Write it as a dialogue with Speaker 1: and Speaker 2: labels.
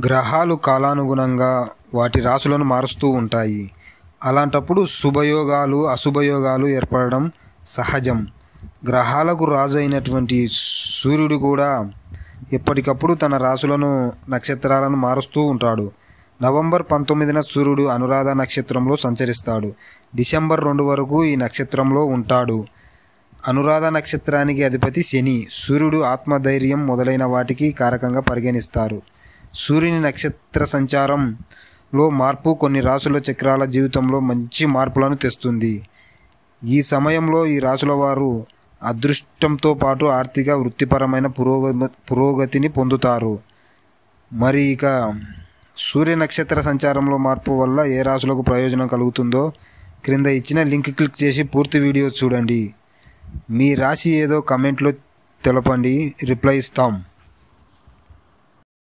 Speaker 1: గ్రహాలు కాలానుగుణంగా వాటి రాశులను మారుస్తూ ఉంటాయి. అలాంటప్పుడు శుభయోగాలు, అశుభయోగాలు ఏర్పడడం సహజం. గ్రహాలకు రాజు అయినటువంటి సూర్యుడు కూడా ఎప్పటికప్పుడు తన రాశులను, నక్షత్రాలను మారుస్తూ ఉంటాడు. నవంబర్ 19న సూర్యుడు అనురాధ నక్షత్రంలో సంచరిస్తాడు. డిసెంబర్ 2 వరకు ఈ నక్షత్రంలో ఉంటాడు. అనురాధ నక్షత్రానికి అధిపతి శని. సూర్యుడు ఆత్మధైర్యం మొదలైన వాటికి కారకంగా పరిగణిస్తారు. సూర్యుని నక్షత్ర సంచారంలో మార్పు కొన్ని రాశుల చక్రాల జీవితంలో మంచి మార్పులను తెస్తుంది. ఈ సమయంలో ఈ రాశుల వారు అదృష్టంతో పాటు ఆర్థిక, వృత్తిపరమైన పురోగతిని పొందుతారు. మరి ఇక సూర్య నక్షత్ర సంచారంలో మార్పు వల్ల ఏ రాశులకు ప్రయోజనం కలుగుతుందో క్రింద ఇచ్చిన లింక్ క్లిక్ చేసి పూర్తి వీడియో చూడండి. మీ రాశి ఏదో కమెంట్లో తెలపండి, రిప్లై ఇస్తాం.